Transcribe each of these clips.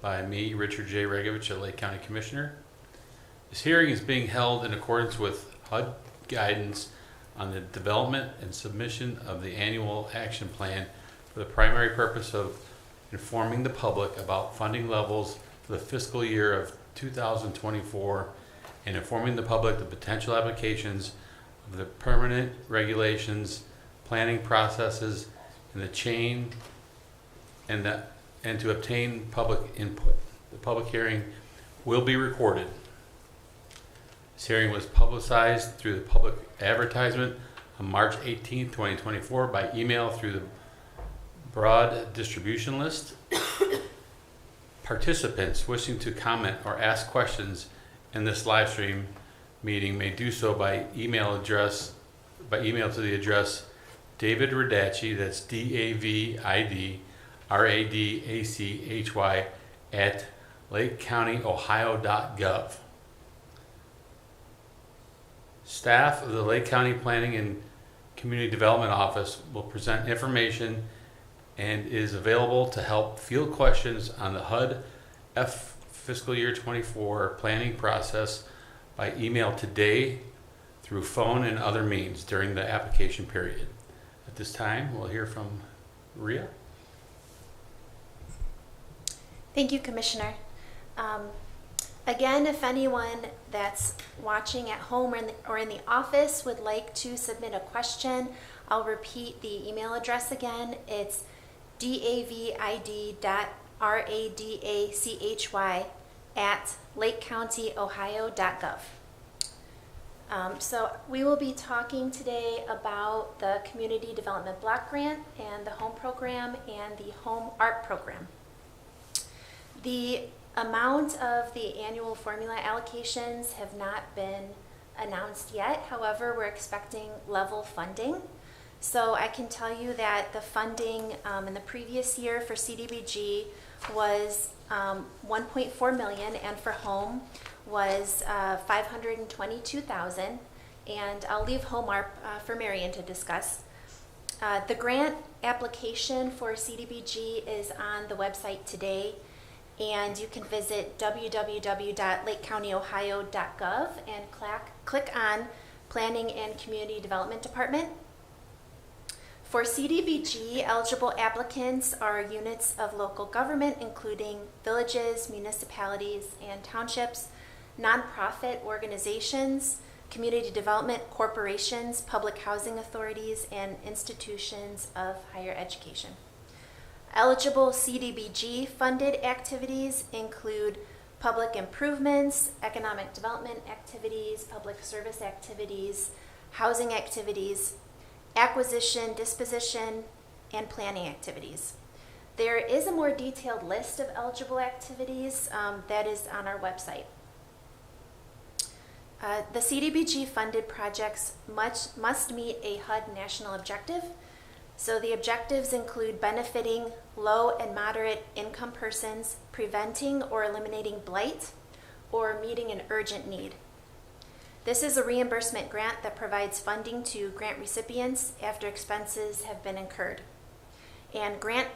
by me, Richard J. Regovich, a Lake County Commissioner. This hearing is being held in accordance with HUD guidance on the development and submission of the annual action plan for the primary purpose of informing the public about funding levels for the fiscal year of 2024 and informing the public the potential applications of the permanent regulations, planning processes, and the chain and to obtain public input. The public hearing will be recorded. This hearing was publicized through the public advertisement on March 18, 2024 by email through the broad distribution list. Participants wishing to comment or ask questions in this live stream meeting may do so by email to the address David Radachy, that's DAVID RADACHY at lakecountyohio.gov. Staff of the Lake County Planning and Community Development Office will present information and is available to help field questions on the HUD fiscal year 24 planning process by email today, through phone and other means during the application period. At this time, we'll hear from Rhea. Thank you, Commissioner. Again, if anyone that's watching at home or in the office would like to submit a question, I'll repeat the email address again. It's david.radachy at lakecountyohio.gov. So we will be talking today about the Community Development Block Grant and the Home Program and the Home Art Program. The amount of the annual formula allocations have not been announced yet. However, we're expecting level funding. So I can tell you that the funding in the previous year for CDBG was $1.4 million, and for home was $522,000. And I'll leave home art for Marion to discuss. The grant application for CDBG is on the website today, and you can visit www.lakecountyohio.gov and click on Planning and Community Development Department. For CDBG, eligible applicants are units of local government, including villages, municipalities, and townships, nonprofit organizations, community development corporations, public housing authorities, and institutions of higher education. Eligible CDBG funded activities include public improvements, economic development activities, public service activities, housing activities, acquisition, disposition, and planning activities. There is a more detailed list of eligible activities that is on our website. The CDBG funded projects must meet a HUD national objective. So the objectives include benefiting low and moderate income persons, preventing or eliminating blight, or meeting an urgent need. This is a reimbursement grant that provides funding to grant recipients after expenses have been incurred. And grant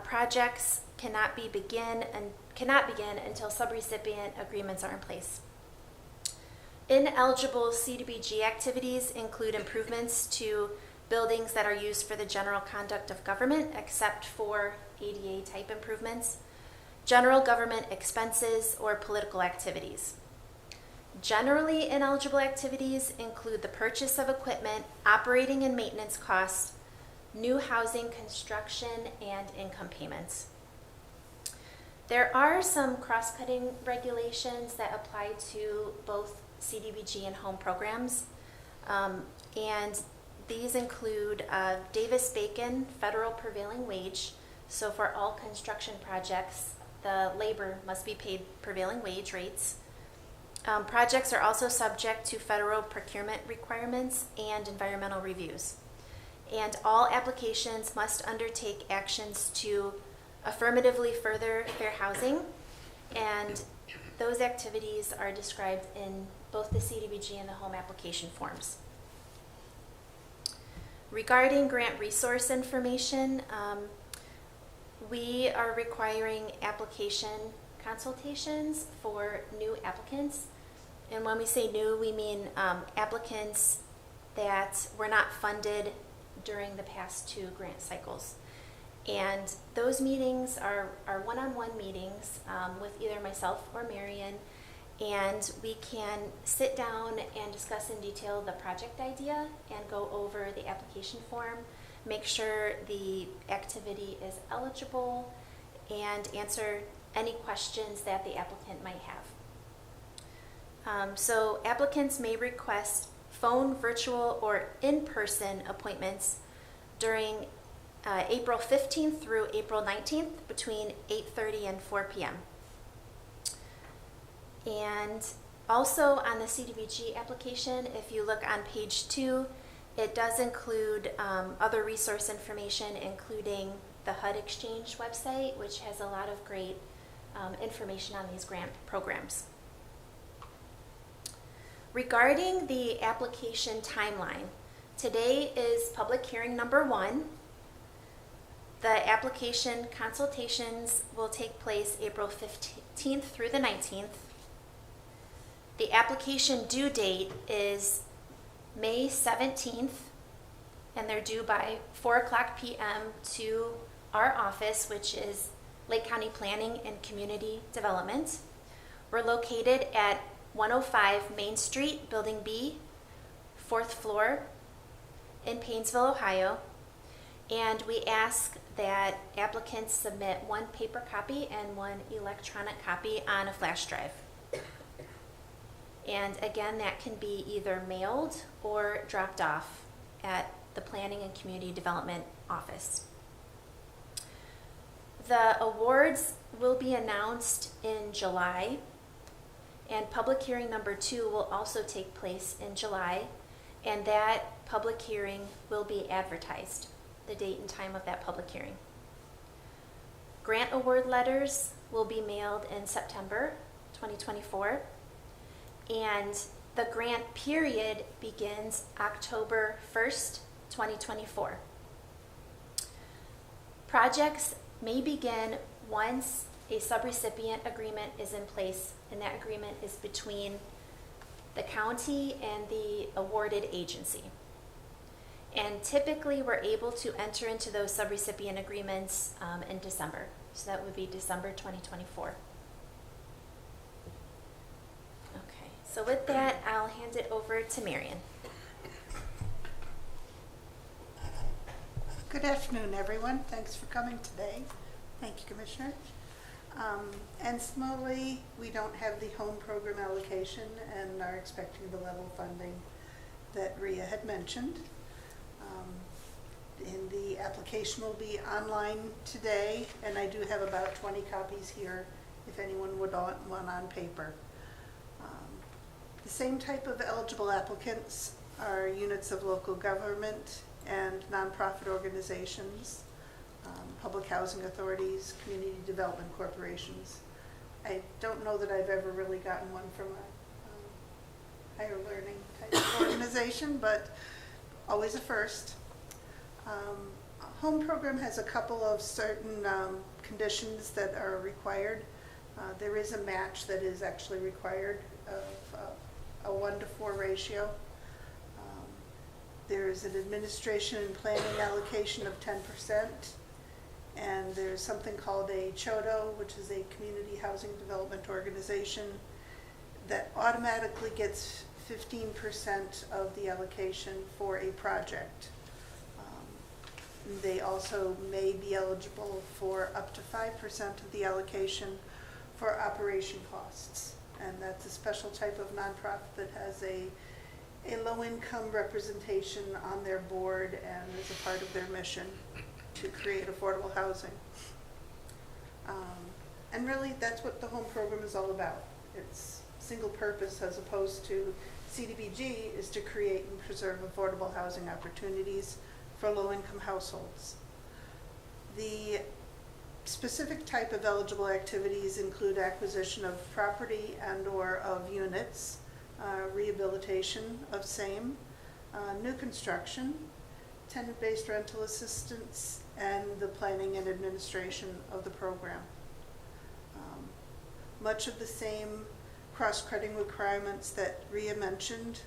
projects cannot begin until subrecipient agreements are in place. Ineligible CDBG activities include improvements to buildings that are used for the general conduct of government, except for ADA type improvements, general government expenses, or political activities. Generally ineligible activities include the purchase of equipment, operating and maintenance costs, new housing construction, and income payments. There are some cross-cutting regulations that apply to both CDBG and home programs, and these include Davis-Bacon federal prevailing wage. So for all construction projects, the labor must be paid prevailing wage rates. Projects are also subject to federal procurement requirements and environmental reviews. And all applications must undertake actions to affirmatively further fair housing, and those activities are described in both the CDBG and the home application forms. Regarding grant resource information, we are requiring application consultations for new applicants. And when we say new, we mean applicants that were not funded during the past 2 grant cycles. And those meetings are one-on-one meetings with either myself or Marion, and we can sit down and discuss in detail the project idea and go over the application form, make sure the activity is eligible, and answer any questions that the applicant might have. So applicants may request phone, virtual, or in-person appointments during April 15th through April 19th between 8:30 and 4 p.m. And also on the CDBG application, if you look on page 2, it does include other resource information, including the HUD Exchange website, which has a lot of great information on these grant programs. Regarding the application timeline, today is public hearing number 1. The application consultations will take place April 15th through the 19th. The application due date is May 17th, and they're due by 4:00 p.m. to our office, which is Lake County Planning and Community Development. We're located at 105 Main Street, Building B, 4th floor in Paynesville, Ohio. And we ask that applicants submit 1 paper copy and 1 electronic copy on a flash drive. And again, that can be either mailed or dropped off at the Planning and Community Development Office. The awards will be announced in July, and public hearing number 2 will also take place in July, and that public hearing will be advertised, the date and time of that public hearing. Grant award letters will be mailed in September 2024, and the grant period begins October 1st, 2024. Projects may begin once a subrecipient agreement is in place, and that agreement is between the county and the awarded agency. And typically we're able to enter into those subrecipient agreements in December. So that would be December 2024. Okay, so with that, I'll hand it over to Marion. Good afternoon, everyone. Thanks for coming today. Thank you, Commissioner. And similarly, we don't have the home program allocation and are expecting the level funding that Rhea had mentioned. And the application will be online today, and I do have about 20 copies here if anyone would want one on paper. The same type of eligible applicants are units of local government and nonprofit organizations, public housing authorities, community development corporations. I don't know that I've ever really gotten one from a higher learning type of organization, but always a first. Home program has a couple of certain conditions that are required. There is a match that is actually required of a 1-to-4 ratio. There's an administration and planning allocation of 10%, and there's something called a CHODO, which is a community housing development organization, that automatically gets 15% of the allocation for a project. They also may be eligible for up to 5% of the allocation for operation costs, and that's a special type of nonprofit that has a low-income representation on their board and is a part of their mission to create affordable housing. And really, that's what the home program is all about. It's single purpose, as opposed to CDBG, is to create and preserve affordable housing opportunities for low-income households. The specific type of eligible activities include acquisition of property and/or of units, rehabilitation of same, new construction, tenant-based rental assistance, and the planning and administration of the program. Much of the same cross-cutting requirements that Rhea mentioned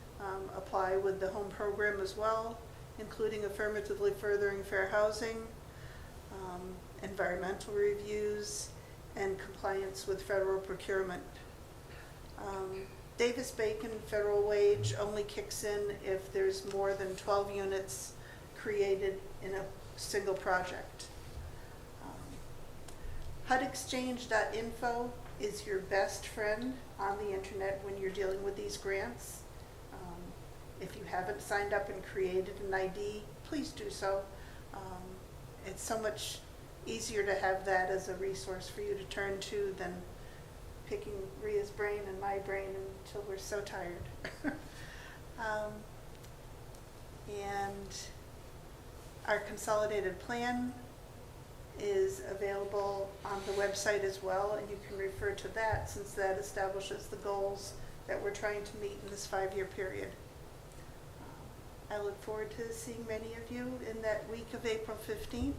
apply with the home program as well, including affirmatively furthering fair housing, environmental reviews, and compliance with federal procurement. Davis-Bacon federal wage only kicks in if there's more than 12 units created in a single project. HUDexchange.info is your best friend on the internet when you're dealing with these grants. If you haven't signed up and created an ID, please do so. It's so much easier to have that as a resource for you to turn to than picking Rhea's brain and my brain until we're so tired. And our consolidated plan is available on the website as well, and you can refer to that since that establishes the goals that we're trying to meet in this 5-year period. I look forward to seeing many of you in that week of April 15th.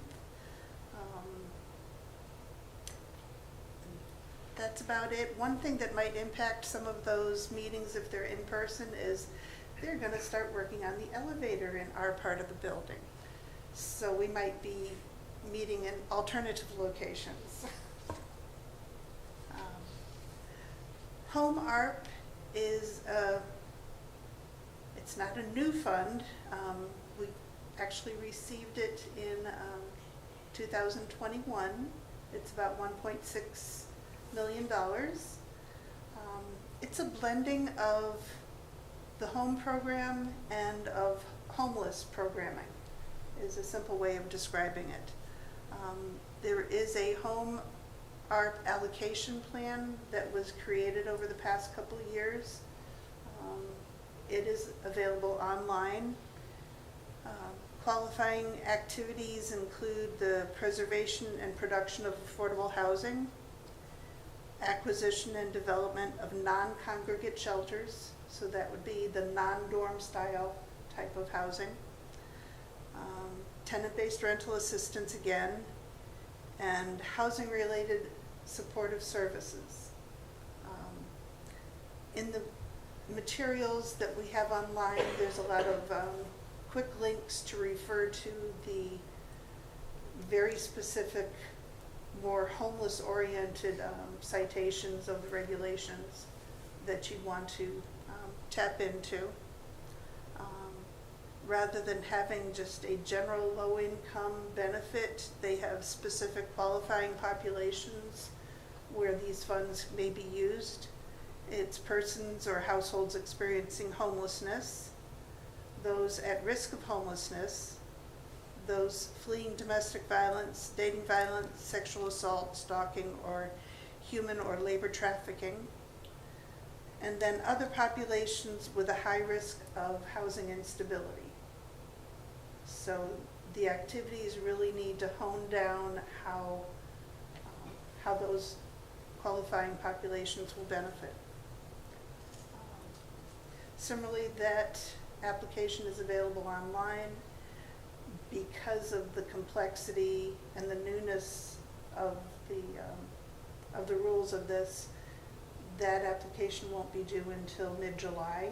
That's about it. One thing that might impact some of those meetings if they're in person is they're going to start working on the elevator in our part of the building. So we might be meeting in alternative locations. Home ARP is it's not a new fund. We actually received it in 2021. It's about $1.6 million. It's a blending of the home program and of homeless programming is a simple way of describing it. There is a home ARP allocation plan that was created over the past couple of years. It is available online. Qualifying activities include the preservation and production of affordable housing, acquisition and development of non-congregate shelters, so that would be the non-dorm style type of housing, tenant-based rental assistance again, and housing-related supportive services. In the materials that we have online, there's a lot of quick links to refer to the very specific, more homeless-oriented citations of the regulations that you'd want to tap into. Rather than having just a general low-income benefit, they have specific qualifying populations where these funds may be used. It's persons or households experiencing homelessness, those at risk of homelessness, those fleeing domestic violence, dating violence, sexual assault, stalking, or human or labor trafficking, and then other populations with a high risk of housing instability. So the activities really need to hone down how those qualifying populations will benefit. Similarly, that application is available online. Because of the complexity and the newness of the rules of this, that application won't be due until mid-July.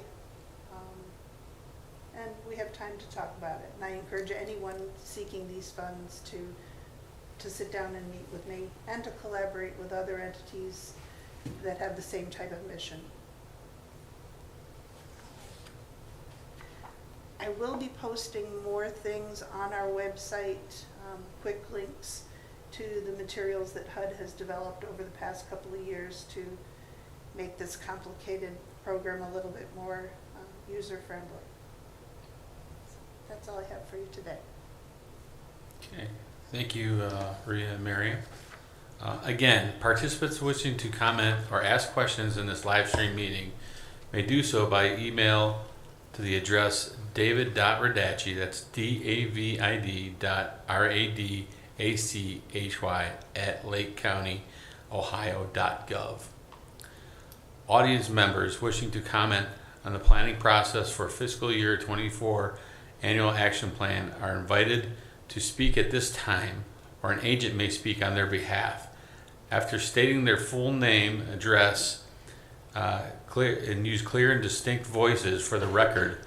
And we have time to talk about it. And I encourage anyone seeking these funds to sit down and meet with me and to collaborate with other entities that have the same type of mission. I will be posting more things on our website, quick links to the materials that HUD has developed over the past couple of years to make this complicated program a little bit more user-friendly. That's all I have for you today. Okay, thank you, Rhea and Miriam. Again, participants wishing to comment or ask questions in this live stream meeting may do so by email to the address david.radachy, that's david.radachy @lakecounty.ohio.gov. Audience members wishing to comment on the planning process for fiscal year 24 annual action plan are invited to speak at this time, or an agent may speak on their behalf. After stating their full name, address, use clear and distinct voices for the record,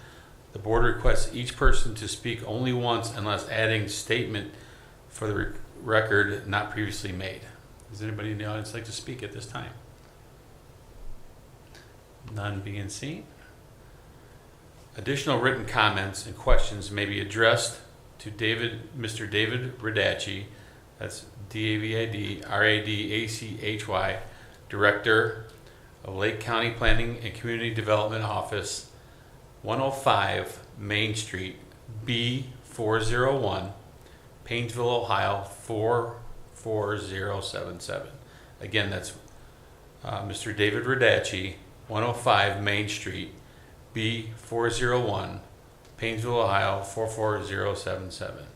the board requests each person to speak only once unless adding statement for the record not previously made. Does anybody in the audience like to speak at this time? None being seen. Additional written comments and questions may be addressed to Mr. David Radachy, that's DAVID-RADACHY, Director of Lake County Planning and Community Development Office, 105 Main Street, B401, Painesville, Ohio 44077. Again, that's Mr. David Radachy, 105 Main Street, B401, Painesville, Ohio 44077.